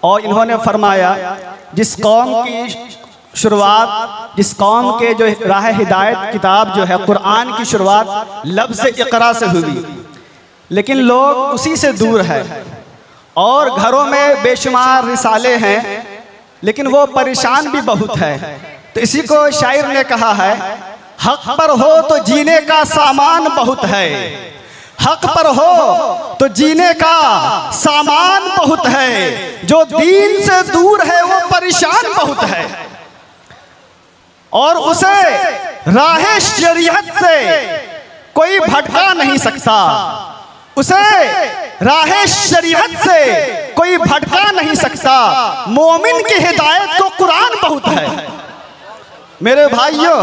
और इन्होंने फरमाया जिस कौम की शुरुआत, जिस कौम के जो राह हिदायत किताब जो है कुरान की शुरुआत लफ्ज़ इक़रा से हुई, लेकिन लोग उसी से दूर है और घरों में बेशुमार रिसाले हैं, लेकिन वो परेशान भी बहुत है। तो इसी को शायर ने कहा है, हक पर हो तो जीने का सामान बहुत है, हक पर हो तो जीने का सामान बहुत है, जो दीन से दूर है वो परेशान बहुत है, और उसे राह शरीयत से कोई भटका नहीं सकता, उसे राह शरीयत से कोई भटका नहीं सकता। मोमिन की हिदायत को कुरान बहुत है। मेरे भाइयों,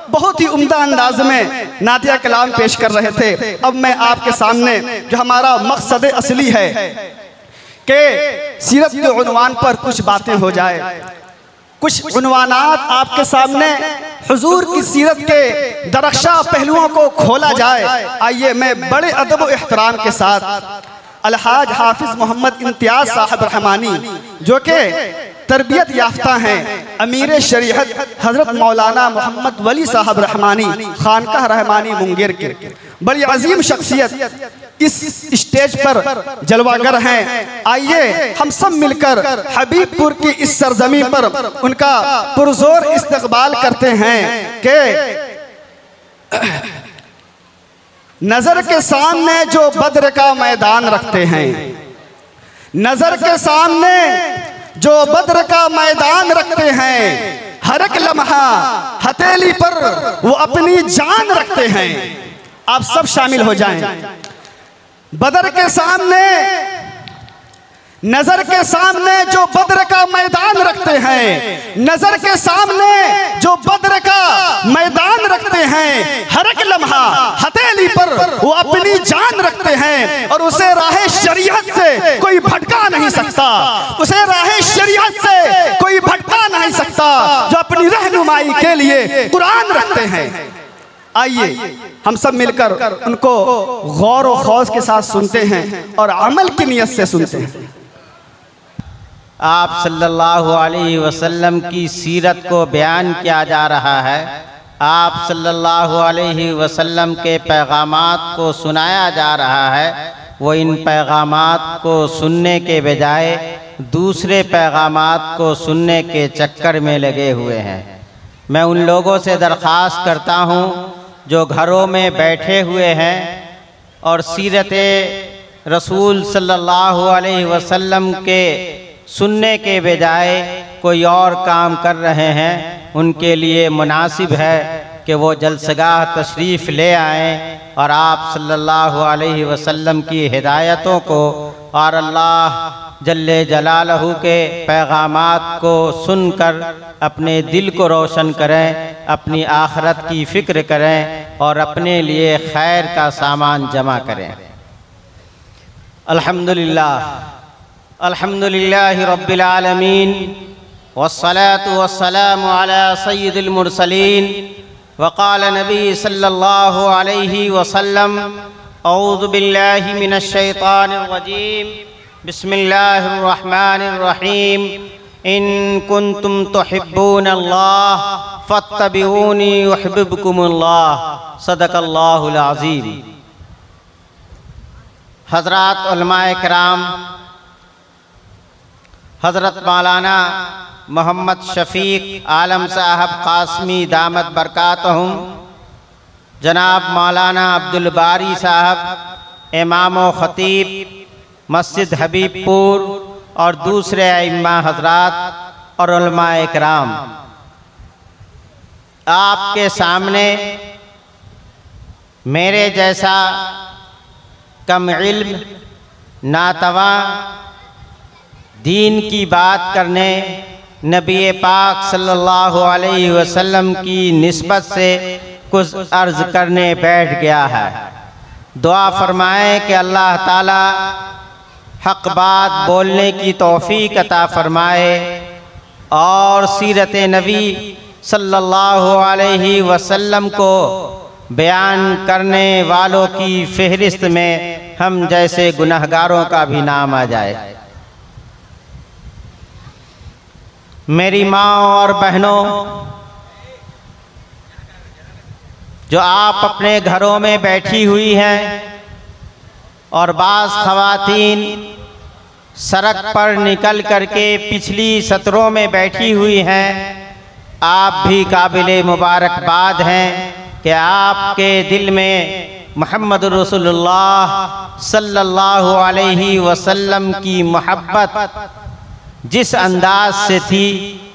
बहुत ही उम्दा अंदाज में नातिया कलाम पेश कर रहे थे। अब मैं आपके सामने जो हमारा मकसद असली है कि सीरत के उन्वान पर कुछ बातें हो जाए, कुछ उन्वानात आपके सामने हुजूर की सीरत के दरख्शा पहलुओं को खोला जाए। आइए मैं बड़े अदब व एहतराम के साथ अलहाज हाफिज मोहम्मद इम्तियाज साहब रहमानी, जो कि तरबियत याफ्ता हैं, अमीर शरीयत हजरत मौलाना मोहम्मद वली साहब रहमानी खानकाह रहमानी मुंगेर के बड़ी अजीम शख्सियत इस स्टेज पर जलवागर हैं। आइए हम सब मिलकर हबीबपुर की इस सरजमी पर उनका पुरजोर इस्तकबाल करते हैं कि नजर के सामने जो बद्र का मैदान रखते हैं, नजर के सामने जो बद्र का मैदान रखते हैं, हर एक लम्हा हथेली पर वो अपनी जान रखते हैं। आप सब शामिल हो जाएं। बद्र के सामने, नजर के सामने जो बद्र का मैदान रखते हैं, नजर के सामने जो बद्र का मैदान रखते हैं, हर एक लम्हा हथेली पर वो अपनी जान रखते हैं, और उसे राह शरीयत से कोई भटका नहीं सकता, उसे राह शरीयत से कोई भटका नहीं सकता, जो अपनी रहनुमाई के लिए कुरान रखते हैं। आइए हम सब मिलकर उनको गौर और खौफ के साथ सुनते हैं और अमल की नियत से सुनते हैं। आप सल्लल्लाहु अलैहि वसल्लम की सीरत को बयान किया जा रहा है। आप सल्लल्लाहु अलैहि वसल्लम के पैगामात को सुनाया जा रहा है। वो इन पैगामात को सुनने के बजाय दूसरे पैगामात को सुनने के चक्कर में लगे हुए हैं। मैं उन लोगों से दरख्वास्त करता हूँ जो घरों में बैठे हुए हैं और सीरत रसूल सल्लल्लाहु अलैहि वसल्लम के सुनने के बजाय कोई और काम कर रहे हैं, उनके लिए मुनासिब है कि वो जलसगाह तशरीफ़ ले आएँ और आप सल्लल्लाहु अलैहि वसल्लम की हिदायतों को और अल्लाह जल्ले जलालहू के पैगामात को सुनकर अपने दिल को रोशन करें, अपनी आखरत की फ़िक्र करें और अपने लिए खैर का सामान जमा करें। अल्हम्दुलिल्लाह, अल्हम्दुलिल्लाहि रब्बिल आलमीन, वस्सलातु वस्सलामु अला सय्यिदिल मुरसलीन, वक़ाल नबी सल्लल्लाहु अलैहि वसल्लम, औज़ु बिल्लाहि मिनश शैतानिर रजीम, बिस्मिल्लाहिर रहमानिर रहीम, इन कुंतुम तुहिब्बूनल्लाह फत्तबिऊनी युहिब्बुकुमुल्लाह, सदक़ल्लाहुल अज़ीम। हज़रात उलमाए किराम, हज़रत मौलाना मोहम्मद शफ़ीक़ आलम साहब कासमी दामत बरकातहुम, जनाब मौलाना अब्दुल बारी साहब इमाम व ख़तीब मस्जिद हबीबपुर और दूसरे अइम्मा हज़रात और उलमाए किराम, आपके सामने मेरे जैसा कम इल्म, नातवा, दीन की बात करने, नबी पाक सल्लल्लाहु अलैहि वसल्लम की निस्बत से कुछ अर्ज़ करने बैठ गया है। दुआ फरमाएं कि अल्लाह ताला हक़ बात बोलने की तौफ़ीक़ अता फ़रमाए और सीरत नबी सल्लल्लाहु अलैहि वसल्लम को बयान करने वालों की फ़हरिस्त में हम जैसे गुनहगारों का भी नाम आ जाए। मेरी माँ और बहनों, जो आप अपने घरों में बैठी हुई हैं और बाज़ ख़वातीन सड़क पर निकल करके पिछली सत्रों में बैठी हुई हैं, आप भी काबिले मुबारकबाद हैं कि आपके दिल में मोहम्मद रसूलुल्लाह सल्लल्लाहु अलैहि वसल्लम की मोहब्बत जिस अंदाज से थी,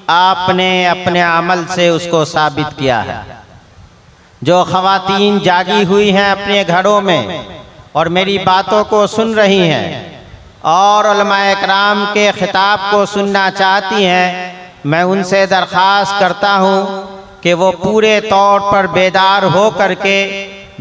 आपने अपने अमल से उसको साबित किया है। जो ख़वातीन जागी हुई हैं अपने घरों में और मेरी बातों को सुन रही हैं और उलमाए इकराम के ख़िताब को सुनना चाहती हैं, मैं उनसे दरख्वास्त करता हूँ कि वो पूरे तौर पर बेदार हो करके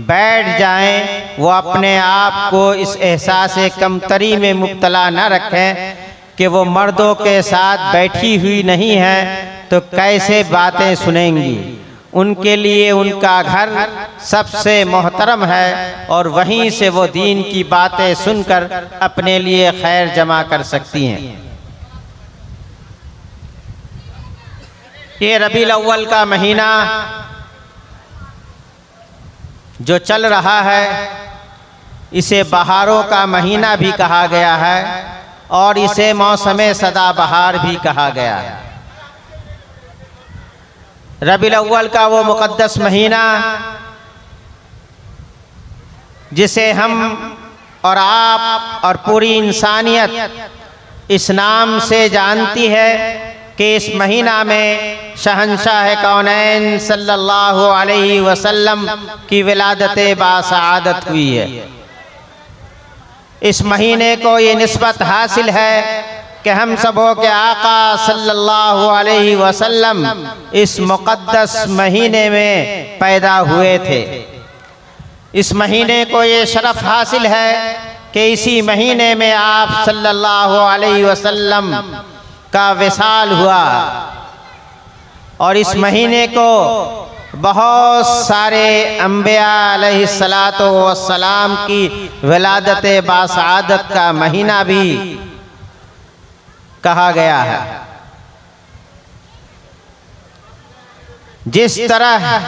बैठ जाएं। वो अपने आप को इस एहसास कमतरी में मुब्तला न रखें कि वो मर्दों के साथ बैठी हुई नहीं हैं तो कैसे बातें सुनेंगी। उनके लिए उनका घर सबसे मोहतरम है और वहीं से वो दीन की बातें सुनकर अपने लिए खैर जमा कर सकती हैं। ये रबीउल अव्वल का महीना जो चल रहा है, इसे बहारों का महीना भी कहा गया है और इसे मौसमे सदाबहार भी कहा गया है। रबीउल अव्वल का वो मुक़द्दस महीना जिसे हम और आप और पूरी इंसानियत इस नाम से जानती है कि इस महीना में शहंशाह कौनैन सल्लल्लाहु अलैहि वसल्लम की विलादत बासआदत हुई है। इस महीने को ये निस्बत हासिल है कि हम सबों के आका सल्लल्लाहु अलैहि वसल्लम इस मुक़द्दस महीने में पैदा हुए थे। इस महीने को ये शरफ़ हासिल है कि इसी महीने में आप सल्लल्लाहु अलैहि वसल्लम का विसाल हुआ और इस महीने को बहुत सारे अम्बिया अलैहिस्सलातो वस्सलाम की विलादत बासआदत का महीना भी कहा गया है। जिस तरह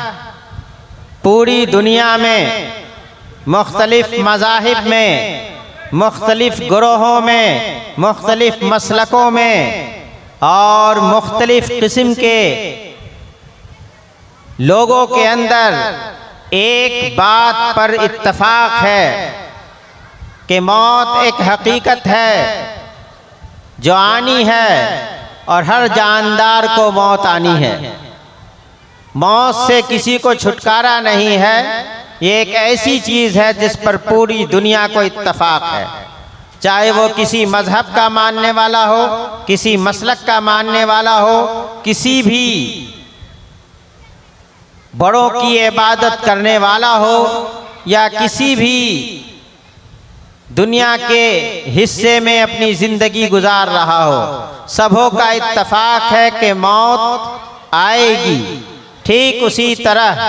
पूरी दुनिया में मुख्तलिफ मज़ाहिब में, मुख्तलिफ ग्रोहों में, मुख्तलिफ मसलकों में और मुख्तलिफ किस्म के लोगों के अंदर एक बात पर इत्तफाक है कि मौत एक हकीकत है जो आनी है और हर जानदार को मौत आनी है। मौत से किसी को छुटकारा नहीं है। ये एक ऐसी चीज़ है जिस पर पूरी दुनिया को इत्तफाक है, चाहे वो किसी मज़हब का मानने वाला हो, किसी मसलक का मानने वाला हो, किसी भी बड़ों की इबादत करने वाला हो या किसी भी दुनिया के हिस्से में अपनी ज़िंदगी गुजार रहा हो, सबों का इत्तफाक है कि मौत आएगी। ठीक उसी तरह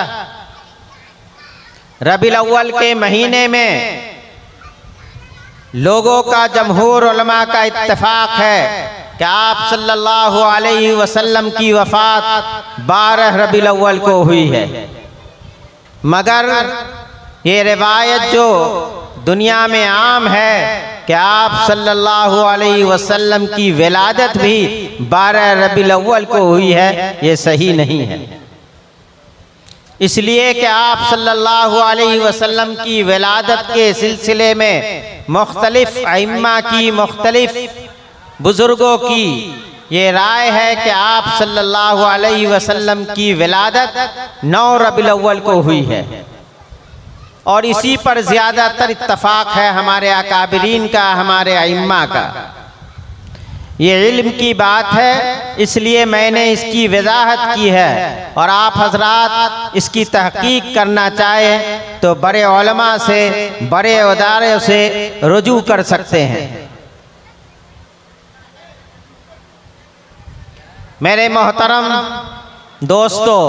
रबीउल अव्वल के महीने में लोगों का जमहूर उलमा का इत्तफाक है कि आप सल्लल्लाहु अलैहि वसल्लम की वफ़ात 12 रबीउल अव्वल को हुई है। मगर ये रिवायत जो दुनिया में आम है कि आप सल्लल्लाहु अलैहि वसल्लम की विलादत भी 12 रबीउल अव्वल को हुई है, ये सही नहीं है। इसलिए कि आप सल्लल्लाहु अलैहि वसल्लम की विलादत के सिलसिले में मुख्तलिफ अइम्मा की, मुख्तलिफ बुज़ुर्गों की ये राय है कि आप सल्लल्लाहु अलैहि वसल्लम की विलादत 9 रबीउल अव्वल को हुई है और इसी पर ज़्यादातर इत्तफाक है हमारे अकाबिरीन का, हमारे अइम्मा का। ये इल्म की बात है, इसलिए मैंने इसकी वजाहत की है और आप हजरात इसकी तहकीक करना चाहें तो बड़े उलमा से, बड़े इदारों से रुजू कर सकते हैं। मेरे मोहतरम दोस्तों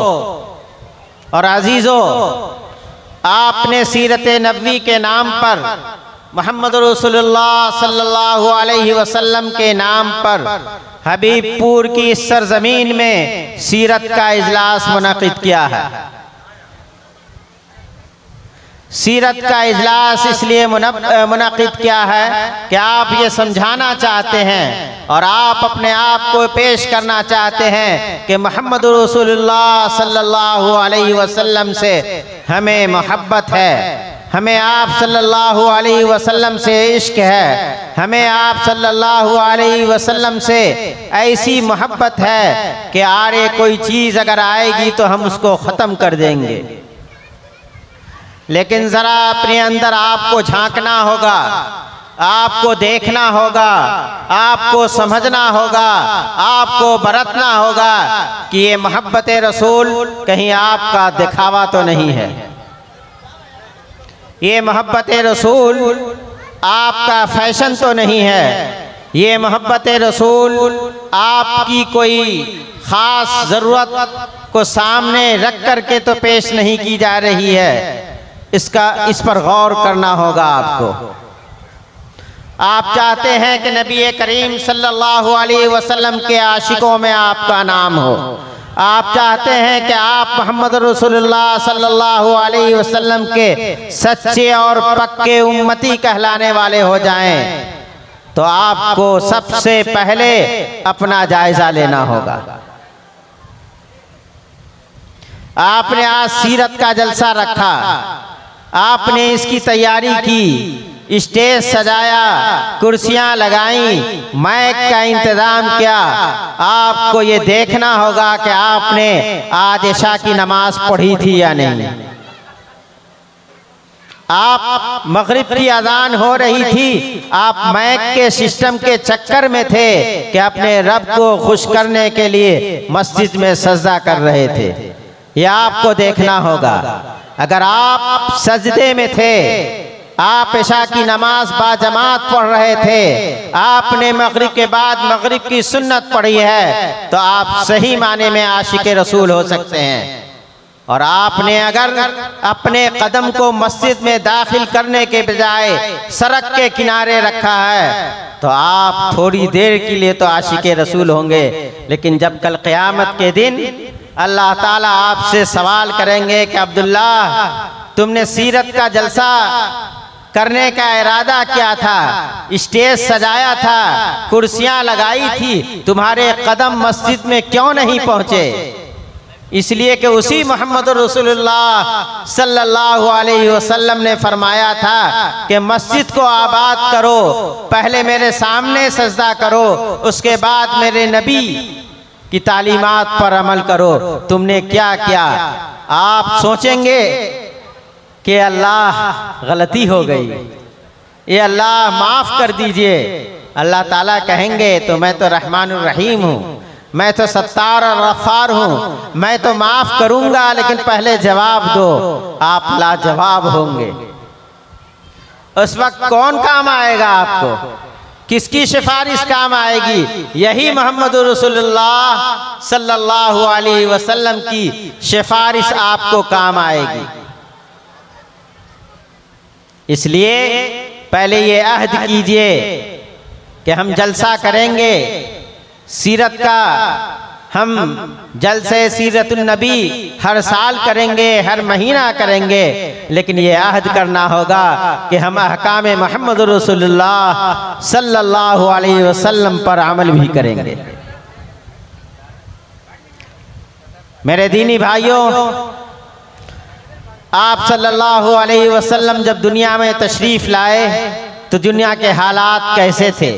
और अजीज़ों, आपने सीरत नबवी के नाम पर मोहम्मद रसूलुल्लाह सल्लल्लाहु अलैहि वसल्लम के नाम पर हबीबपुर की इस सरजमीन में सीरत का इजलास मुनक़िद किया है। सीरत का इजलास इसलिए मुनक़िद किया है कि आप ये समझाना चाहते हैं और आप अपने आप को पेश करना चाहते हैं कि मोहम्मद रसूलुल्लाह सल्लल्लाहु अलैहि वसल्लम से हमें मोहब्बत है, हमें आप सल्लल्लाहु अलैहि वसल्लम से इश्क है, हमें आप सल्लल्लाहु अलैहि वसल्लम से ऐसी मोहब्बत है कि आरे कोई चीज़ अगर आएगी तो हम उसको ख़त्म कर देंगे। लेकिन ज़रा अपने अंदर आपको झांकना होगा, आपको देखना होगा, आपको समझना होगा, आपको बरतना होगा कि ये मोहब्बत रसूल कहीं आपका दिखावा तो नहीं है, ये मोहब्बत रसूल आपका फैशन तो नहीं है, ये मोहब्बत रसूल आपकी कोई ख़ास ज़रूरत को सामने रख कर के तो पेश नहीं की जा रही है। इस पर गौर करना होगा आपको। आप चाहते हैं कि नबी करीम सल्लल्लाहु अलैहि वसल्लम के आशिकों में आपका नाम हो, आप चाहते हैं कि आप मोहम्मद रसूलुल्लाह सल्लल्लाहु अलैहि वसल्लम के सच्चे और पक्के उम्मती कहलाने वाले हो जाएं, तो आपको सबसे पहले अपना जायजा लेना होगा। आपने आज सीरत का जलसा रखा, आपने इसकी तैयारी की, स्टेज सजाया, कुर्सियां लगाई, माइक का इंतज़ाम किया। आपको ये देखना होगा कि आपने आज इशा की नमाज पढ़ी थी या नहीं। आप मगरिब की अजान हो रही थी, आप माइक के सिस्टम के चक्कर में थे कि अपने रब को खुश करने के लिए मस्जिद में सजदा कर रहे थे। यह आपको देखना होगा। अगर आप सजदे में थे, आप इशा की नमाज बाजमात पढ़ रहे थे, आपने मगरिब के बाद मगरिब की सुन्नत पढ़ी है, तो आप सही माने में आशिक रसूल हो सकते हैं। और आपने अगर अपने कदम को मस्जिद में दाखिल करने के बजाय सड़क के किनारे रखा है, तो आप थोड़ी देर के लिए तो आशिक रसूल होंगे। लेकिन जब कल क़यामत के दिन अल्लाह ताला आपसे सवाल करेंगे कि अब्दुल्ला, तुमने सीरत का जलसा करने का इरादा किया था, स्टेज सजाया था, कुर्सियां लगाई थी, तुम्हारे कदम मस्जिद में क्यों नहीं पहुंचे? इसलिए कि उसी मोहम्मद रसूलुल्लाह सल्लल्लाहु अलैहि वसल्लम ने फरमाया था कि मस्जिद को आबाद करो, पहले मेरे सामने सजदा करो, उसके बाद मेरे नबी की तालीमात पर अमल करो। तुमने क्या किया? आप सोचेंगे कि अल्लाह गलती हो गई, ये अल्लाह माफ़ कर दीजिए। अल्लाह ताला कहेंगे तो मैं तो रहमानुर रहीम हूँ, मैं तो सत्तार और गफ्फार हूँ, मैं तो माफ़ करूँगा, लेकिन पहले जवाब दो। आप लाजवाब होंगे। उस वक्त कौन काम आएगा आपको? किसकी सिफारिश काम आएगी? यही मोहम्मद रसूलुल्लाह सल्लल्लाहु अलैहि वसल्लम की सिफारिश आपको काम आएगी। इसलिए पहले ये अहद कीजिए कि हम जलसा करेंगे सीरत का, हम जलसे सीरतुन नबी हर साल करेंगे, हर महीना करेंगे, लेकिन ये अहद करना होगा कि हम अहकाम मोहम्मद रसूलुल्लाह सल्लल्लाहु अलैहि वसल्लम पर अमल भी करेंगे। मेरे दीनी भाइयों, आप सल्लल्लाहु अलैहि वसल्लम जब दुनिया में तशरीफ़ लाए तो दुनिया के हालात कैसे थे?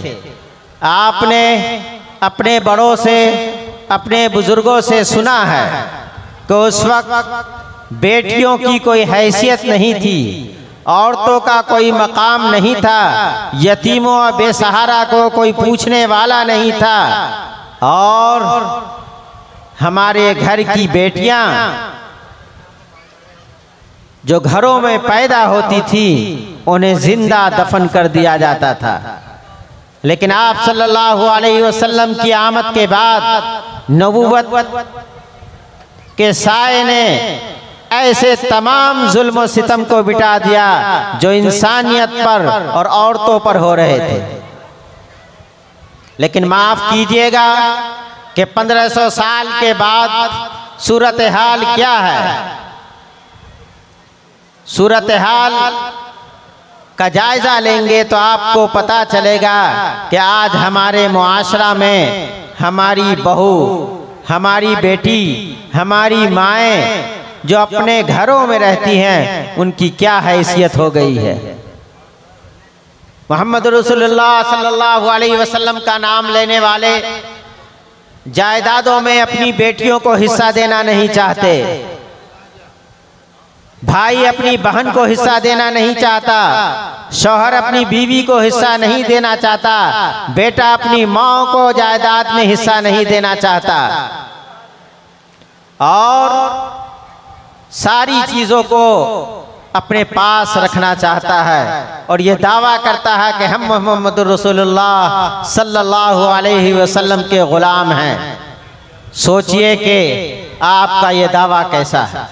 आपने अपने बड़ों से, अपने बुजुर्गों से सुना है कि उस वक्त बेटियों की कोई हैसियत नहीं थी, औरतों का कोई मकाम नहीं था, यतीमों और बेसहारा को कोई पूछने वाला नहीं था, और हमारे घर की बेटियां जो घरों में पैदा होती थी उन्हें जिंदा दफन कर दिया जाता था। लेकिन आप सल्लल्लाहु अलैहि वसल्लम की आमद के बाद नबूवत के साए ने ऐसे तमाम जुल्म और सितम को मिटा दिया जो इंसानियत पर और औरतों पर हो रहे थे। लेकिन माफ कीजिएगा कि 1500 साल के बाद सूरत हाल क्या है। सूरत हाल का जायजा लेंगे तो आपको पता चलेगा कि आज हमारे मुआशरा में हमारी बहू, हमारी बेटी, हमारी माएँ जो अपने घरों में रहती हैं, उनकी क्या हैसियत हो गई है। मोहम्मद रसूलुल्लाह सल्लल्लाहु अलैहि वसल्लम का नाम लेने वाले जायदादों में अपनी बेटियों को हिस्सा देना नहीं चाहते, भाई अपनी बहन को हिस्सा देना नहीं चाहता, शौहर अपनी बीवी को हिस्सा नहीं देना चाहता, बेटा अपनी माँ को जायदाद में हिस्सा नहीं देना चाहता, और सारी चीज़ों को अपने पास रखना चाहता है और ये दावा करता है कि हम मोहम्मद रसूलुल्लाह सल्लल्लाहु अलैहि वसल्लम के ग़ुलाम हैं। सोचिए कि आपका ये दावा कैसा है।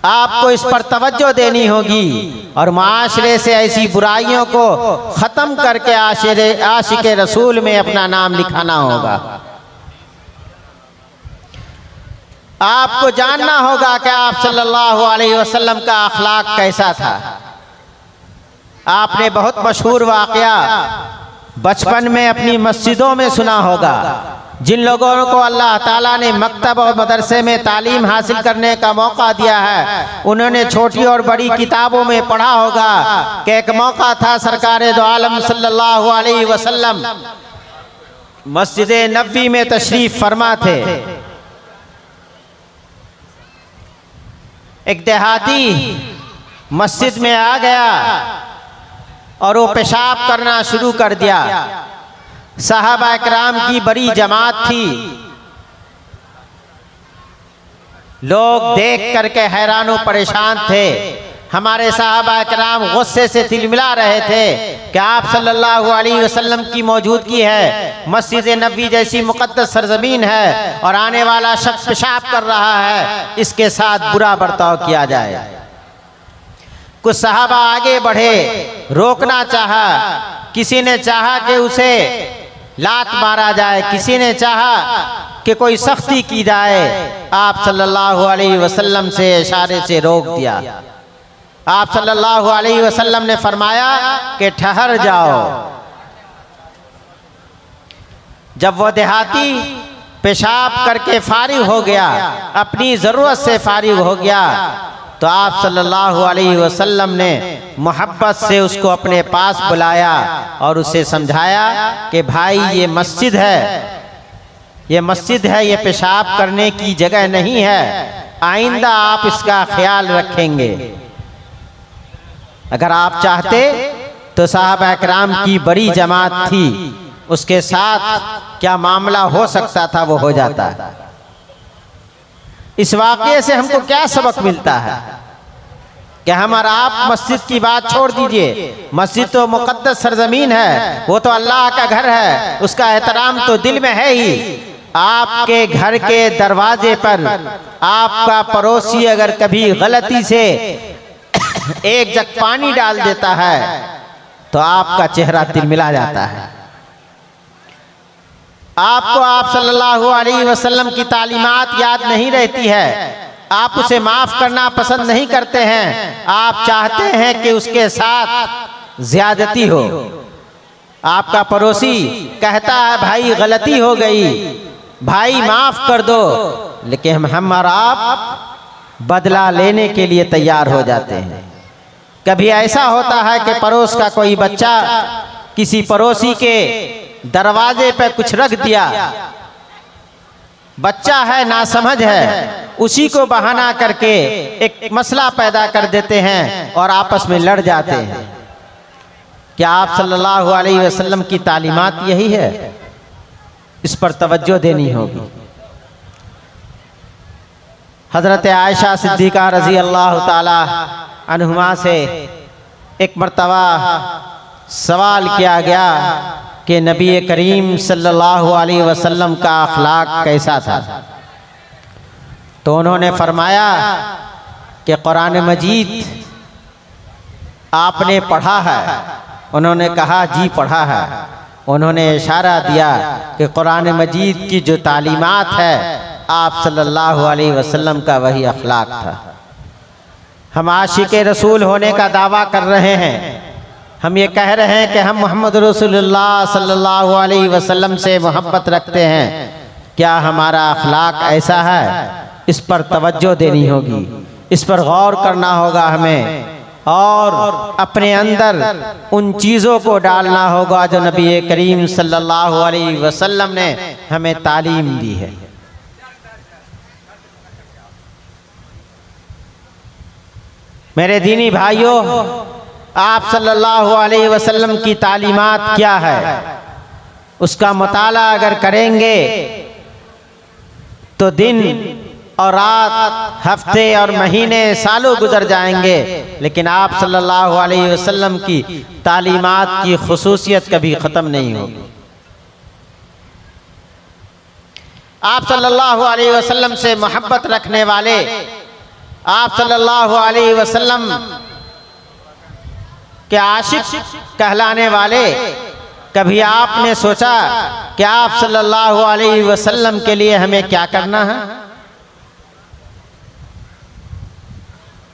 आपको इस पर तवज्जो देनी होगी और माशरे से ऐसी बुराइयों को ख़त्म करके आशिक़े रसूल में अपना नाम लिखाना होगा। आपको जानना होगा कि आप सल्लल्लाहु अलैहि वसल्लम का अखलाक कैसा था। आपने बहुत मशहूर वाक़या बचपन में अपनी मस्जिदों में सुना होगा। जिन लोगों को अल्लाह ताला ने मकतब और मदरसे में तालीम हासिल करने का मौका दिया है, उन्होंने छोटी और बड़ी किताबों में पढ़ा होगा कि एक मौका था सरकारे दो आलम सल्लल्लाहु अलैहि वसल्लम मस्जिद नबवी में तशरीफ़ फरमा थे। एक देहाती मस्जिद में आ गया और वो पेशाब करना शुरू कर दिया। सहाबा इकराम की बड़ी जमात थी। लोग देख करके हैरान और परेशान थे। हमारे सहाबा इकराम गुस्से से तिलमिला रहे थे कि आप सल्लल्लाहु अलैहि वसल्लम की मौजूदगी है, मस्जिद नबवी जैसी मुक़द्दस सरजमीन है और आने वाला शख्स पेशाब कर रहा है, इसके साथ बुरा बर्ताव किया जाए। कुछ सहाबा आगे बढ़े, रोकना चाहा। किसी ने चाहा कि उसे लात मारा जाए, किसी ने चाहा कि कोई सख्ती की जाए। आप सल्लल्लाहु अलैहि वसल्लम से इशारे से रोक दिया। आप सल्लल्लाहु अलैहि वसल्लम ने फरमाया कि ठहर जाओ। जब वो देहाती पेशाब करके फारिग हो गया, अपनी ज़रूरत से फारिग हो गया, तो आप सल्लल्लाहु अलैहि वसल्लम ने मोहब्बत से उसको अपने पास बुलाया और उसे समझाया कि भाई ये मस्जिद है, ये मस्जिद है, ये पेशाब करने की जगह नहीं है, आइंदा आप इसका ख्याल रखेंगे। अगर आप चाहते तो साहबा इकराम की बड़ी जमात थी, उसके साथ क्या मामला हो सकता था वो हो जाता। इस वाक़ये से हमको क्या सबक मिलता है कि हम और आप मस्जिद की बात छोड़ दीजिए। मस्जिद तो मुक़द्दस सरजमीन है, वो तो अल्लाह का घर है, उसका एहतराम तो दिल में है ही। आपके घर के दरवाजे पर आपका पड़ोसी अगर कभी गलती से एक जग पानी डाल देता है तो आपका चेहरा तिलमिला जाता है। आपको आप सल्लल्लाहु अलैहि वसल्लम की तालीमात याद नहीं रहती है, आप उसे माफ़ करना पसंद नहीं करते हैं, आप चाहते हैं कि उसके साथ ज़्यादती हो। आपका पड़ोसी कहता है भाई गलती हो गई, भाई माफ़ कर दो, लेकिन हम और आप बदला लेने के लिए तैयार हो जाते हैं। कभी ऐसा होता है कि पड़ोस का कोई बच्चा किसी पड़ोसी के दरवाजे पर कुछ रख दिया, बच्चा है, नासमझ है, उसी को बहाना करके एक मसला पैदा कर देते हैं और आपस में लड़ जाते हैं। क्या आप सल्लल्लाहु अलैहि वसल्लम की तालीमात यही है? इस पर तवज्जो देनी होगी। हज़रत आयशा सिद्दीक़ा रज़ी अल्लाह ताला अन्हुमा से एक मर्तबा सवाल किया गया कि नबी करीम सल्लल्लाहु अलैहि वसल्लम का अखलाक कैसा था। तो उन्होंने फरमाया कि कुरान मजीद आपने पढ़ा है? उन्होंने कहा जी पढ़ा है। उन्होंने इशारा दिया कि कुरान मजीद की जो तालीमात है आप सल्लल्लाहु अलैहि वसल्लम का वही अखलाक था। हम आशिक रसूल होने का दावा कर रहे हैं, हम ये कह रहे हैं कि हम मोहम्मद रसूलुल्लाह सल्लल्लाहु अलैहि वसल्लम से मोहब्बत रखते हैं। क्या हमारा अखलाक ऐसा है? इस पर तवज्जो देनी होगी, इस पर गौर करना होगा हमें, और अपने अंदर उन चीज़ों को डालना होगा जो नबी करीम सल्लल्लाहु अलैहि वसल्लम ने हमें तालीम दी है। मेरे दीनी भाइयों, आप सल्लल्लाहु अलैहि वसल्लम की तालीमात क्या है, उसका मुताला अगर करेंगे तो दिन और रात, हफ्ते और महीने, सालों गुजर जाएंगे, लेकिन आप सल्लल्लाहु अलैहि वसल्लम की तालीमात की खुसूसियत कभी ख़त्म नहीं होगी। आप सल्लल्लाहु अलैहि वसल्लम से मोहब्बत रखने वाले, आप सल्लल्लाहु अलैहि वसल्लम के आशिक कहलाने वाले, कभी आपने सोचा कि आप सल्लल्लाहु अलैहि वसल्लम के लिए हमें क्या करना है?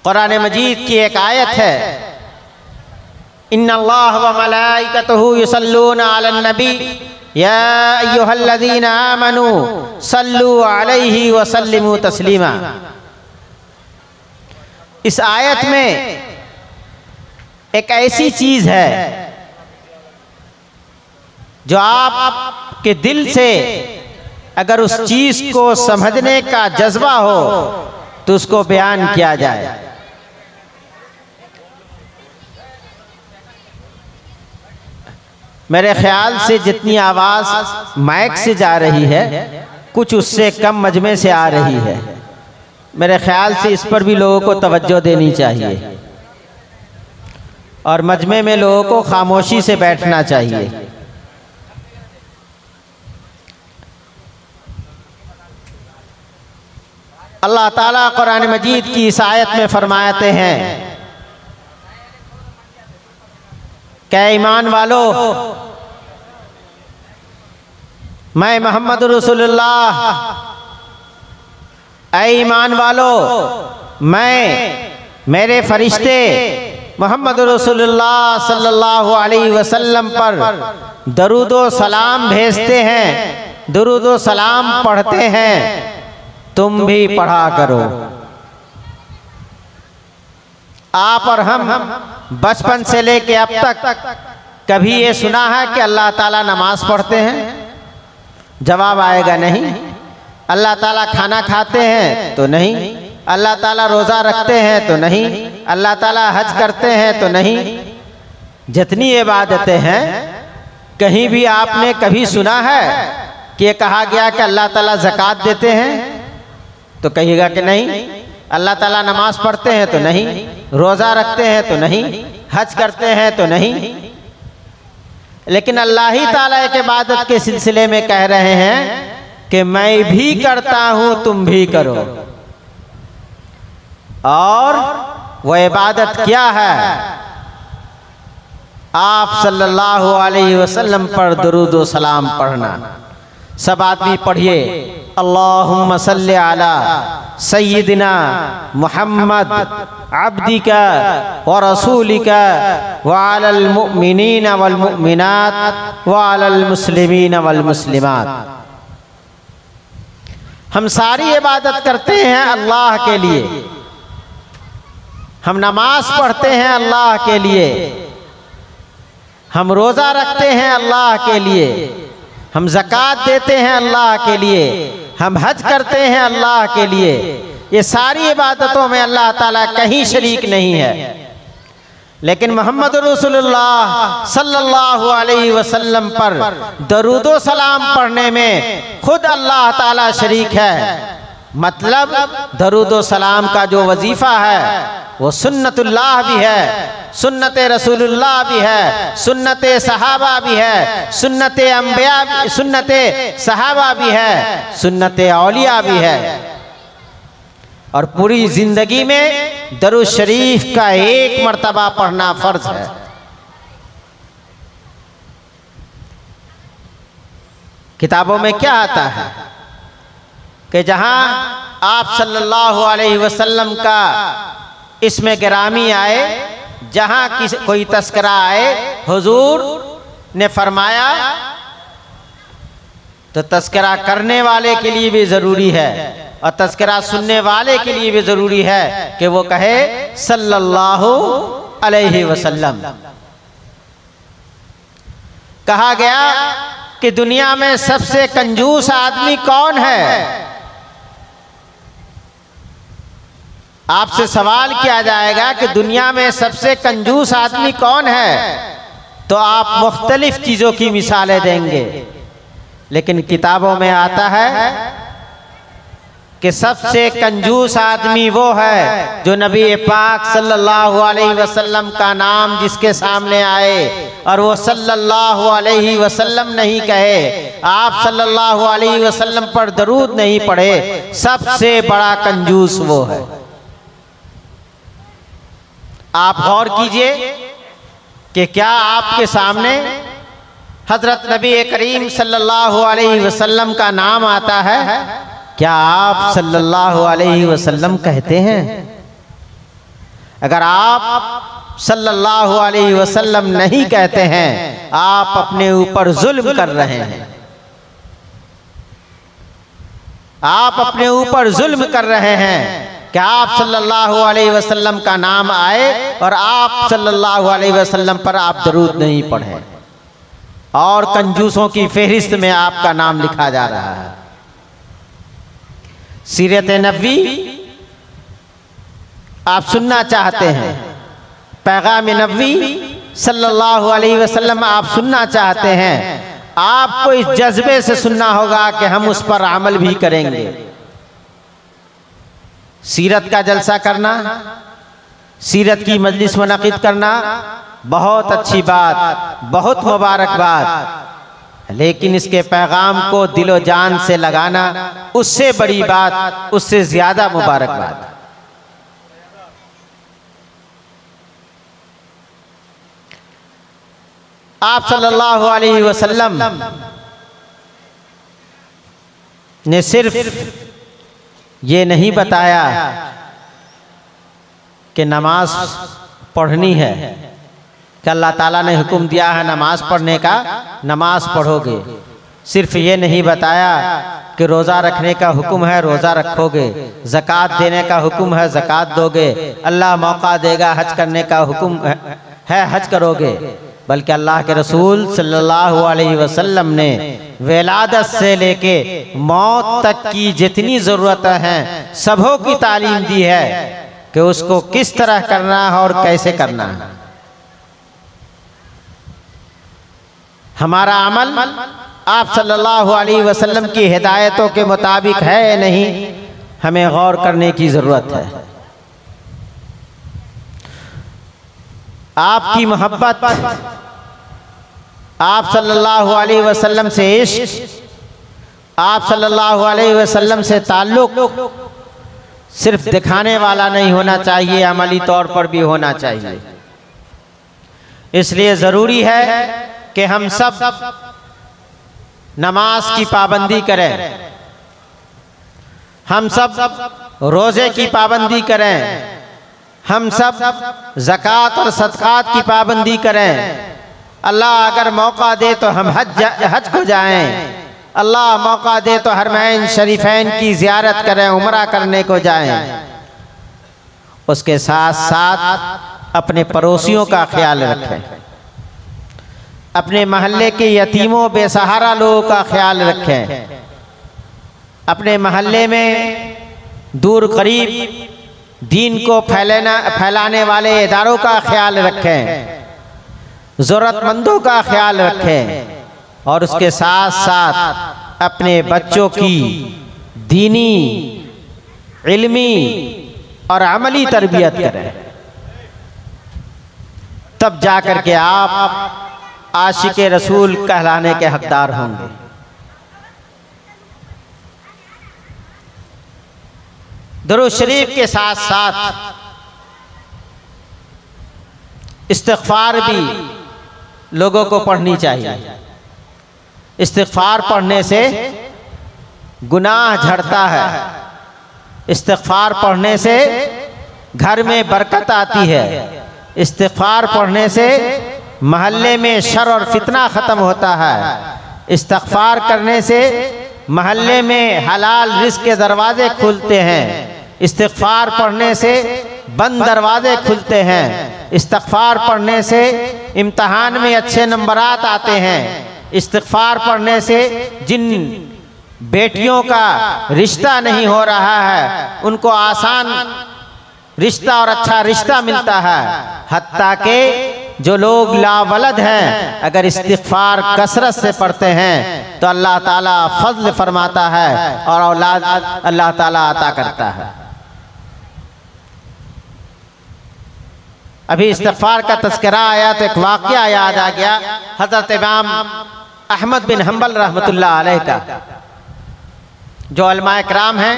कुरान मजीद की एक आयत है, इन्नल्लाह व मलाइकतहु युसल्लूना अलन नबी या अय्युहल्लज़ीना आमनू सल्लू अलैहि व सल्लिमू तस्लीमा। इस आयत में एक ऐसी चीज़ है जो आपके दिल से अगर उस चीज़ को समझने का जज्बा हो तो उसको बयान किया जाए। मेरे ख्याल से जितनी आवाज़ माइक से जा रही है कुछ उससे कम मजमे से आ रही है। मेरे ख्याल से इस पर भी लोगों को तवज्जो देनी चाहिए और मजमे में लोगों को खामोशी से बैठना चाहिए। अल्लाह ताला कुरान मजीद की इस आयत में फरमाते हैं, क्या ईमान वालों, मैं मोहम्मद रसूलुल्लाह, ऐ ईमान वालों, मैं मेरे फरिश्ते मोहम्मद रसूलुल्लाह सल्लल्लाहु अलैहि वसल्लम पर दरूदो सलाम भेजते हैं, दरूदो सलाम पढ़ते हैं, तुम भी पढ़ा करो। आप और हम बचपन से लेके अब तक कभी ये सुना है कि अल्लाह ताला नमाज पढ़ते हैं? जवाब आएगा नहीं। अल्लाह ताला खाना खाते हैं तो नहीं, अल्लाह ताला रोज़ा रखते हैं तो नहीं, अल्लाह ताला हज करते हैं तो नहीं। जितनी इबादतें हैं, कहीं भी आपने कभी सुना है कि ये कहा गया कि अल्लाह ताला ज़कात देते हैं? तो कहिएगा कि नहीं। अल्लाह ताला नमाज पढ़ते हैं तो नहीं, रोज़ा रखते हैं तो नहीं, हज करते हैं तो नहीं। लेकिन अल्लाह ही ताला एक इबादत के सिलसिले में कह रहे हैं कि मैं भी करता हूँ, तुम भी करो। और वह इबादत क्या है? आप सल्लल्लाहु अलैहि वसल्लम पर दुरूद व सलाम पढ़ना। सब आदमी पढ़िए, अल्लाहुम्मा सल्ली अला सय्यिदिना मुहम्मद अब्दिका व रसूलिका व अलल मुमिनीना वल मुमिनात व अलल मुस्लिमीना वल मुस्लिमात। हम सारी इबादत करते हैं अल्लाह के लिए, हम नमाज पढ़ते हैं अल्लाह के लिए, हम रोज़ा रखते हैं अल्लाह के लिए, हम ज़कात देते हैं अल्लाह के लिए, हम हज करते हैं अल्लाह के लिए। ये सारी इबादतों में अल्लाह ताला कहीं शरीक नहीं है। लेकिन मोहम्मद रसूलुल्लाह सल्लल्लाहु अलैहि वसल्लम पर दरूदो सलाम पढ़ने में खुद अल्लाह ताला शरीक है। मतलब दरूदो सलाम का जो वजीफ़ा है वो सुन्नतुल्लाह भी है, सुन्नत रसूलुल्लाह भी है, सुन्नत सहाबा भी है, सुन्नत अंबिया, सुन्नत सहाबा भी है, सुन्नत औलिया भी है। और पूरी जिंदगी में दरूद शरीफ का एक मर्तबा पढ़ना फर्ज है। किताबों में क्या आता है कि जहां आप सल्लल्लाहु अलैहि वसल्लम का इसमें गिरामी आए, जहां कोई तस्करा आए, हुजूर ने फरमाया तो तस्करा करने वाले के लिए भी जरूरी है और तस्करा सुनने वाले के लिए भी जरूरी है कि वो कहे सल्लल्लाहु अलैहि वसल्लम। कहा गया कि दुनिया में सबसे कंजूस आदमी कौन है? आपसे सवाल किया जाएगा कि दुनिया में सबसे कंजूस आदमी कौन है, तो आप मुख्तलिफ चीजों की मिसालें देंगे, लेकिन किताबों में आता है कि सबसे कंजूस आदमी वो है जो नबी पाक सल्लल्लाहु अलैहि वसल्लम का नाम जिसके सामने आए और वो सल्लल्लाहु अलैहि वसल्लम नहीं कहे, आप सल्लल्लाहु अलैहि वसल्लम पर दरूद नहीं पढ़े, सबसे बड़ा कंजूस वो है। आप गौर कीजिए कि क्या आपके सामने हजरत नबी करीम सल्लल्लाहु अलैहि वसल्लम का नाम आता है? क्या आप सल्लल्लाहु अलैहि वसल्लम कहते हैं? अगर आप सल्लल्लाहु अलैहि वसल्लम नहीं कहते हैं, आप अपने ऊपर जुल्म कर रहे हैं। आप अपने ऊपर जुल्म कर रहे हैं कि आप सल्लल्लाहु अलैहि वसल्लम का नाम आए और आप सल्लल्लाहु अलैहि वसल्लम पर आप दरूद नहीं पढ़े और कंजूसों की फहरिस्त में आपका नाम लिखा जा रहा है। सीरत नबवी आप सुनना चाहते हैं, पैगाम नबवी सल्लल्लाहु अलैहि वसल्लम आप सुनना चाहते हैं, आपको इस जज्बे से सुनना होगा कि हम उस पर अमल भी करेंगे। सीरत का जलसा करना, सीरत की मजलिस मुनक़िद करना बहुत अच्छी बात, बहुत मुबारक बात, लेकिन इसके पैगाम को दिलो जान से लगाना उससे बड़ी बात, उससे ज्यादा मुबारक बात। आप सल्लल्लाहु अलैहि वसल्लम ने सिर्फ ये नहीं बताया कि नमाज पढ़नी है, कि अल्लाह ताला ने हुक्म दिया है नमाज पढ़ने का, नमाज पढ़ोगे। सिर्फ ये नहीं बताया कि रोज़ा रखने का हुक्म है, रोज़ा रखोगे, ज़कात देने का हुक्म है, ज़कात दोगे, अल्लाह मौका देगा हज करने का हुक्म है, हज करोगे। बल्कि अल्लाह के रसूल सल्लल्लाहु अलैहि वसल्लम ने विलादत से लेके मौत तक की जितनी ज़रूरतें हैं सबों की तालीम दी है कि उसको किस तरह करना है और कैसे करना है। हमारा अमल आप सल्लल्लाहु अलैहि वसल्लम की हिदायतों के मुताबिक है या नहीं, हमें गौर करने की ज़रूरत है। आपकी मोहब्बत, आप सल्लल्लाहु अलैहि वसल्लम से इश्क, आप सल्लल्लाहु अलैहि वसल्लम से ताल्लुक़ सिर्फ दिखाने वाला नहीं होना चाहिए, अमली तौर पर भी होना चाहिए। इसलिए ज़रूरी है कि हम सब नमाज की पाबंदी करें, हम सब रोज़े की पाबंदी करें, हम सब ज़कात और सदक़ात की पाबंदी करें। अल्लाह अगर मौका दे तो हम हज को जाएं, अल्लाह मौका दे तो हरमैन शरीफैन की ज़ियारत करें, उम्रा करने को जाएं। उसके साथ साथ अपने पड़ोसियों का ख्याल रखें, अपने महल्ले के यतीमों बेसहारा लोगों का ख्याल रखें, अपने महल्ले में दूर करीब दीन को फैलाने वाले इदारों का ख्याल रखें, ज़रूरतमंदों का ख्याल रखें और उसके साथ साथ अपने बच्चों की दीनी, इल्मी और अमली तरबियत करें। तब जाकर के आप आशिक़े रसूल कहलाने के हकदार होंगे। दुरूद शरीफ के साथ साथ इस्तिग़फ़ार भी लोगों को पढ़नी चाहिए। इस्तिग़फ़ार पढ़ने से गुनाह झड़ता है, इस्तिग़फ़ार पढ़ने से घर में बरकत आती है, इस्तिग़फ़ार पढ़ने से महल्ले में शर और फितना ख़त्म होता है, इस्तिग़फ़ार करने से महल्ले में हलाल रिज़्क़ के दरवाज़े खुलते हैं, इस्तिग़फ़ार पढ़ने से बंद दरवाज़े खुलते हैं, इस्तिग़फ़ार पढ़ने से इम्तहान में अच्छे नंबरात आते हैं, इस्तिग़फ़ार पढ़ने से जिन बेटियों का रिश्ता नहीं हो रहा है उनको आसान रिश्ता और अच्छा रिश्ता मिलता है। हत्ता के जो लोग लावलद हैं अगर इस्तिग़फ़ार कसरत से पढ़ते हैं तो अल्लाह ताला फज़ल फरमाता है और औलाद अल्लाह ताला अता करता है। अभी इस्तिग़फ़ार का तज़किरा आया तो एक वाक़या याद आ गया हज़रत इमाम अहमद बिन हम्बल रहमतुल्लाह अलैह का, जो उलमाए किराम हैं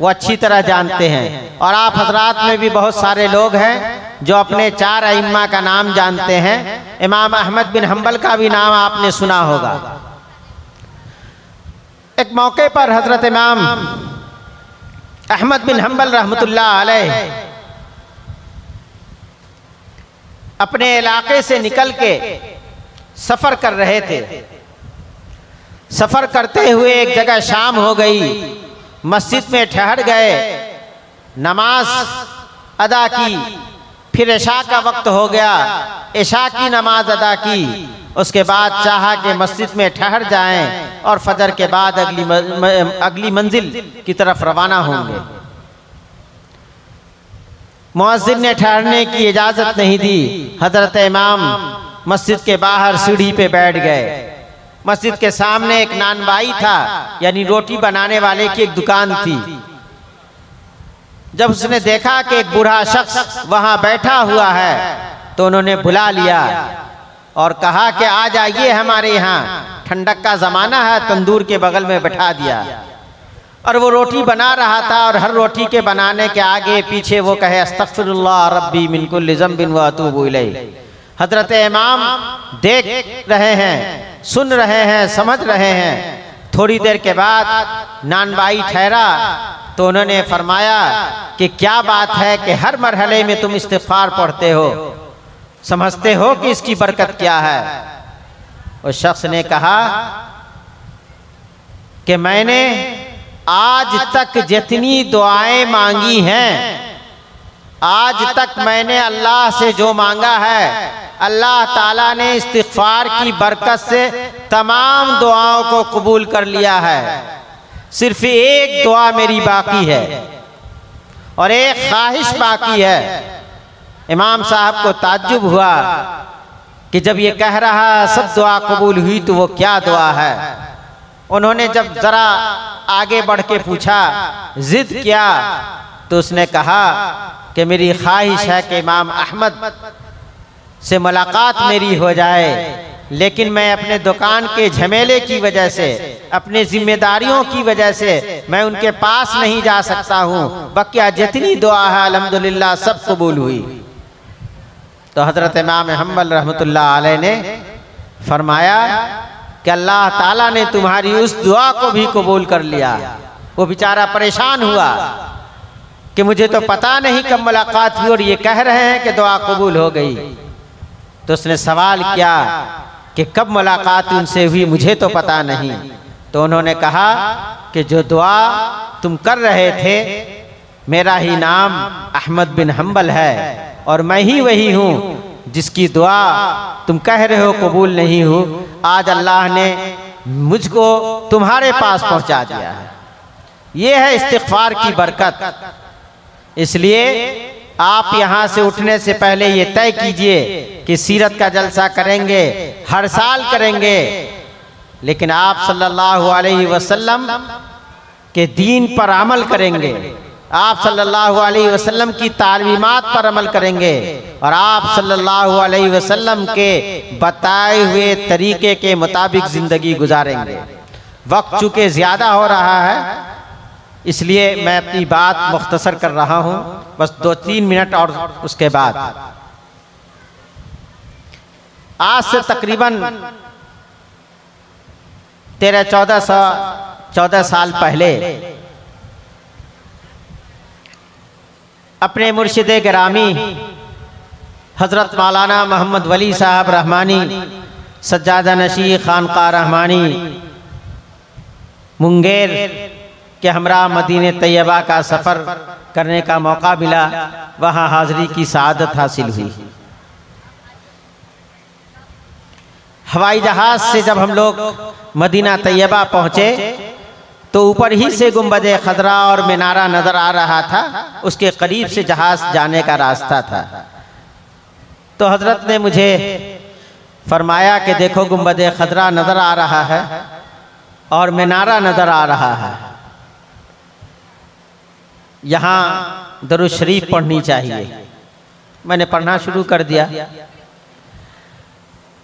वो अच्छी तरह जानते हैं और आप हजरात में भी बहुत सारे लोग हैं जो अपने 4 अइम्मा का नाम जानते हैं। इमाम अहमद बिन हम्बल का भी नाम आपने सुना होगा। एक मौके पर हजरत इमाम अहमद बिन हम्बल रहमतुल्लाह अलैह अपने इलाके से निकल के सफ़र कर रहे थे। सफ़र करते हुए एक जगह शाम हो गई, मस्जिद में ठहर गए, नमाज अदा की, फिर इशा का वक्त हो गया, इशा की नमाज अदा की, उसके बाद चाहा कि मस्जिद में ठहर जाएं और फजर के बाद अगली मंजिल की तरफ रवाना होंगे। मुअज्जिन ने ठहरने की इजाज़त नहीं दी। हजरत इमाम मस्जिद के बाहर सीढ़ी पे बैठ गए। मस्जिद के सामने एक नानबाई था, यानी रोटी बनाने वाले की एक दुकान थी। जब उसने देखा कि एक बूढ़ा शख्स वहां बैठा हुआ है तो उन्होंने बुला लिया और कहा कि आ जाइए हमारे यहाँ, ठंडक का ज़माना है। तंदूर के बगल में बैठा दिया और वो रोटी बना रहा था और हर रोटी के बनाने के आगे पीछे वो कहे अस्तग़फिरुल्लाह रब्बी मिन कुल्लि ज़ंबिन व अतूबु इलैह। हजरत इमाम देख रहे हैं, सुन रहे हैं, समझ रहे हैं। थोड़ी देर के बाद नानबाई ठहरा तो उन्होंने फरमाया कि क्या बात है कि हर मरहले में तुम इस्तिग़फ़ार पढ़ते हो, समझते हो कि इसकी बरकत क्या है? उस शख्स ने कहा कि मैंने आज तक जितनी दुआएं मांगी हैं, आज तक मैंने अल्लाह से जो मांगा है, अल्लाह ताला ने इस्तिग़फ़ार की बरकत से तमाम दुआओं को कबूल कर लिया है। सिर्फ एक दुआ मेरी बाकी है और एक ख्वाहिश बाकी है। इमाम साहब को ताज्जुब हुआ कि जब ये कह रहा सब दुआ कबूल हुई तो वो क्या दुआ है? उन्होंने जब ज़रा आगे बढ़ के पूछा जिद क्या, तो उसने कहा कि मेरी ख्वाहिश है कि इमाम अहमद से मुलाकात मेरी हो जाए, लेकिन मैं अपने दुकान के झमेले की वजह से, अपने जिम्मेदारियों की वजह से मैं उनके पास नहीं जा सकता हूँ। बकिया जितनी दुआ है अल्हम्दुलिल्लाह सब कबूल हुई। तो हज़रत इमाम हम्बल रहमतुल्लाह अलैह ने फरमाया कि अल्लाह ताला ने तुम्हारी उस दुआ को भी कबूल कर लिया। वो बेचारा परेशान हुआ कि मुझे तो पता नहीं कब मुलाकात हुई और ये कह रहे हैं कि दुआ कबूल हो गई। तो उसने सवाल किया कि कब मुलाकात उनसे हुई, मुझे तो पता नहीं। तो उन्होंने कहा कि जो दुआ तुम कर रहे थे, मेरा ही नाम अहमद बिन हम्बल है और मैं ही वही हूँ जिसकी दुआ तुम कह रहे हो कबूल नहीं हो। आज अल्लाह ने मुझको तुम्हारे पास पहुँचा दिया है। ये है इस्तिग़फ़ार की बरकत। इसलिए आप यहाँ से उठने से पहले ये तय कीजिए कि सीरत का जलसा करेंगे, हर साल करेंगे, लेकिन आप सल्लल्लाहु अलैहि वसल्लम के दीन पर अमल करेंगे, आप सल्लल्लाहु अलैहि वसल्लम की तालीमात पर अमल करेंगे और आप सल्लल्लाहु अलैहि वसल्लम के बताए हुए तरीके के मुताबिक ज़िंदगी गुजारेंगे। वक्त चूँकि ज़्यादा हो रहा है इसलिए मैं अपनी बात मुख्तसर कर रहा हूँ, बस 2-3 मिनट और उसके बाद। आज से तकरीबन 13-14 साल पहले अपने मुर्शिद गिरामी हज़रत मौलाना मोहम्मद वली साहब रहमानी सज्जादा नशी खानका रहमानी मुंगेर के हमरा मदीने तैयबा का सफ़र करने का मौका मिला। वहाँ हाज़री की सआदत हासिल हुई। हवाई जहाज़ से जब हम लोग मदीना तैयबा पहुँचे तो ऊपर ही से गुंबद खदरा और मीनारा नज़र आ रहा था। उसके करीब से जहाज़ जाने का रास्ता था। तो हज़रत ने मुझे फरमाया कि देखो गुंबद खदरा नज़र आ रहा है और मीनारा नज़र आ रहा है, यहाँ दरूद शरीफ पढ़नी चाहिए। मैंने पढ़ना शुरू कर दिया।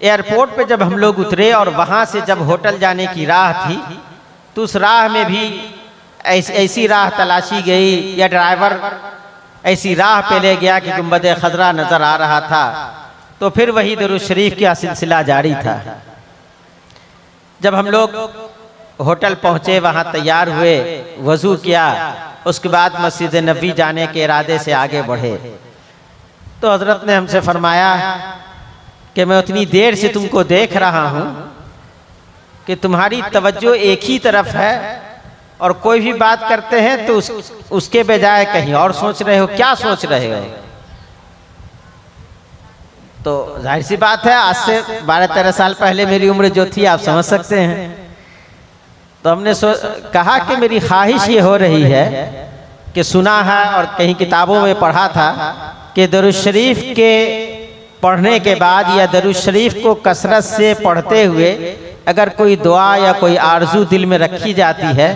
एयरपोर्ट पे जब हम लोग उतरे और वहाँ से जब होटल जाने की राह थी तो उस राह में भी ऐसी राह तलाशी गई या ड्राइवर ऐसी राह पे ले गया कि गुंबद खदरा नज़र आ रहा था। तो फिर वही दरूद शरीफ का सिलसिला जारी था। जब हम लोग होटल पहुँचे, वहाँ तैयार हुए, वज़ू किया, उसके बाद मस्जिद नबी जाने के इरादे से आगे बढ़े तो हज़रत ने हमसे फरमाया कि मैं उतनी देर से तुमको देख रहा हूँ कि तुम्हारी तवज्जो एक ही तरफ है और कोई भी बात करते हैं तो उसके बजाय कहीं और सोच रहे हो। क्या सोच रहे हो? तो जाहिर सी बात है, आज से 12-13 साल पहले मेरी उम्र जो थी आप समझ सकते हैं। तो हमने कहा कि मेरी ख्वाहिश ये हो रही है कि सुना है और कहीं किताबों में पढ़ा था कि दरूद शरीफ के पढ़ने के बाद या दरूद शरीफ को कसरत से पढ़ते हुए अगर कोई दुआ या कोई आरजू दिल में रखी जाती है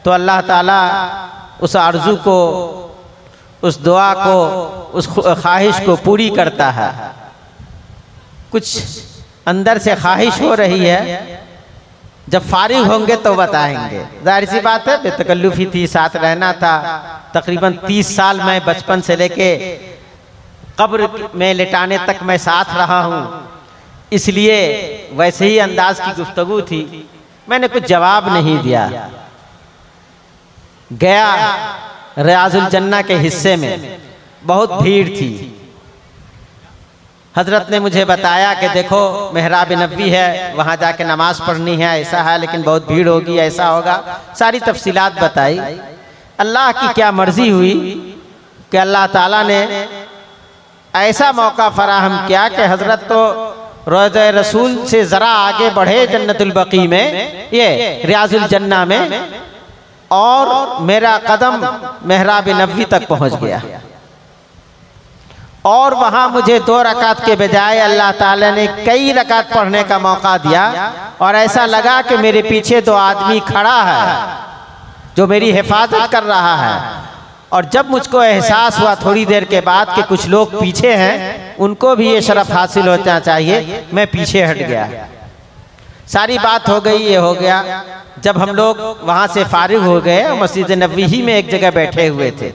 तो अल्लाह ताला उस आरजू को, उस दुआ को, उस ख्वाहिश को पूरी करता है। कुछ अंदर से ख्वाहिश हो रही है, जब फारिग होंगे तो बताएंगे। जाहिर सी बात है, बेतकल्लुफी थी, साथ रहना था। तकरीबन 30 साल मैं बचपन से लेके कब्र में लेटाने तक मैं साथ रहा हूँ, इसलिए वैसे ही अंदाज की गुफ्तगू थी। मैंने कुछ जवाब नहीं दिया। गया रियाजुल जन्ना के हिस्से में, बहुत भीड़ थी। हजरत ने मुझे बताया कि देखो मेहराब नबी है, वहाँ जाके नमाज पढ़नी है, ऐसा है, लेकिन बहुत भीड़ होगी, ऐसा होगा। सारी तफसीलात बताई। अल्लाह की क्या मर्जी हुई कि अल्लाह ताला ने ऐसा मौका फराहम किया कि हजरत तो रोज़े रसूल से ज़रा आगे बढ़े जन्नतुल बकी में, ये रियाजुल जन्ना में, और मेरा कदम मेहराब नबी तक पहुँच गया। और वहाँ मुझे 2 रकात के बजाय अल्लाह ताला ने कई रकात पढ़ने का मौका दिया और ऐसा लगा कि मेरे पीछे 2 आदमी खड़ा है जो मेरी हिफाजत कर रहा है। और जब मुझको एहसास हुआ थोड़ी देर के बाद कि कुछ लोग पीछे हैं, उनको भी ये शरफ हासिल होना चाहिए, मैं पीछे हट गया। सारी बात हो गई, ये हो गया। जब हम लोग वहाँ से फारिग हो गए, मस्जिद नबवी ही में एक जगह बैठे हुए थे,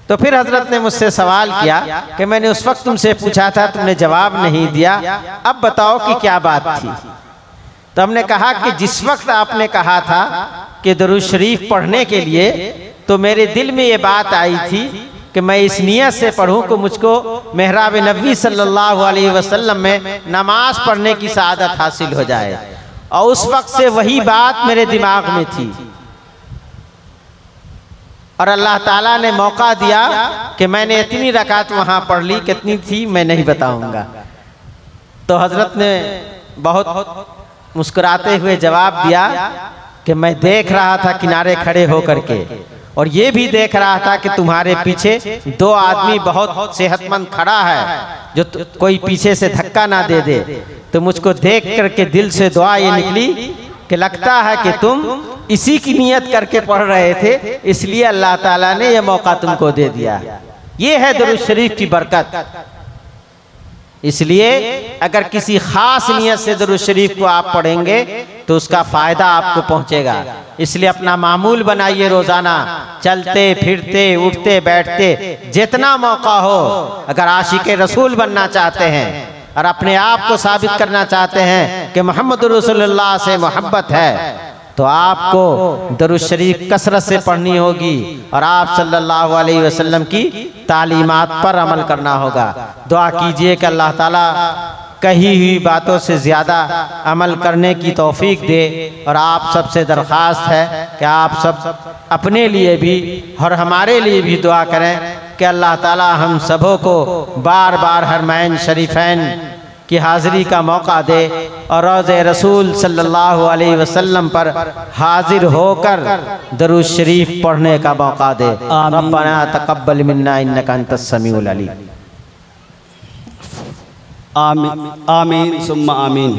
तो फिर हजरत ने मुझसे सवाल किया कि मैंने उस वक्त तुमसे पूछा था, तुमने जवाब नहीं दिया, अब बताओ कि क्या बात थी। तो हमने कहा कि जिस वक्त आपने कहा था कि दरूद शरीफ पढ़ने के लिए, तो मेरे दिल में ये बात आई थी कि मैं इस नियत से पढ़ूं कि मुझको मेहराब नबी सल्लल्लाहु अलैहि वसल्लम में नमाज पढ़ने की सआदत हासिल हो जाए। और उस वक्त से वही बात मेरे दिमाग में थी और अल्लाह ताला ने मौका दिया कि मैंने इतनी रकात वहाँ पढ़ ली। कितनी थी मैं नहीं बताऊंगा। तो हजरत ने बहुत मुस्कुराते हुए जवाब दिया कि मैं देख रहा था किनारे खड़े होकर के, और ये भी देख रहा था कि तुम्हारे पीछे 2 आदमी बहुत सेहतमंद खड़ा है जो कोई पीछे से धक्का ना दे दे। तो मुझको देख करके दिल से दुआ ये निकली कि लगता है कि तुम इसी की नियत करके पढ़ रहे थे, इसलिए अल्लाह ताला ने यह मौका तुमको दे दिया। ये है दरूद शरीफ की बरकत। इसलिए अगर किसी खास नियत से दुरूद शरीफ को आप पढ़ेंगे तो उसका फ़ायदा आपको पहुंचेगा। इसलिए अपना मामूल बनाइए, रोज़ाना चलते फिरते उठते बैठते जितना मौका हो, अगर आशिक़े रसूल बनना चाहते हैं और अपने आप को साबित करना चाहते हैं कि मोहम्मद रसूलुल्लाह से मोहब्बत है, तो आपको दरूद शरीफ कसरत से पढ़नी होगी और आप सल्लल्लाहु अलैहि वसल्लम की तालीमात पर अमल करना होगा। दुआ कीजिए कि अल्लाह ताला कही हुई बातों से ज़्यादा अमल करने की तौफीक दे। और आप सबसे दरख्वास्त है कि आप सब अपने लिए भी और हमारे लिए भी दुआ करें कि अल्लाह ताला हम सबों को बार बार हरमैन शरीफैन की हाज़िरी का मौका दे और रोज़े रसूल सल्लल्लाहु अलैहि वसल्लम पर हाजिर होकर दरूद शरीफ पढ़ने का मौका दे। रब्बना तक़ब्बल मिन्ना इन्नका अंतस समीउल अलीम। आमीन आमीन सुम्मा आमीन।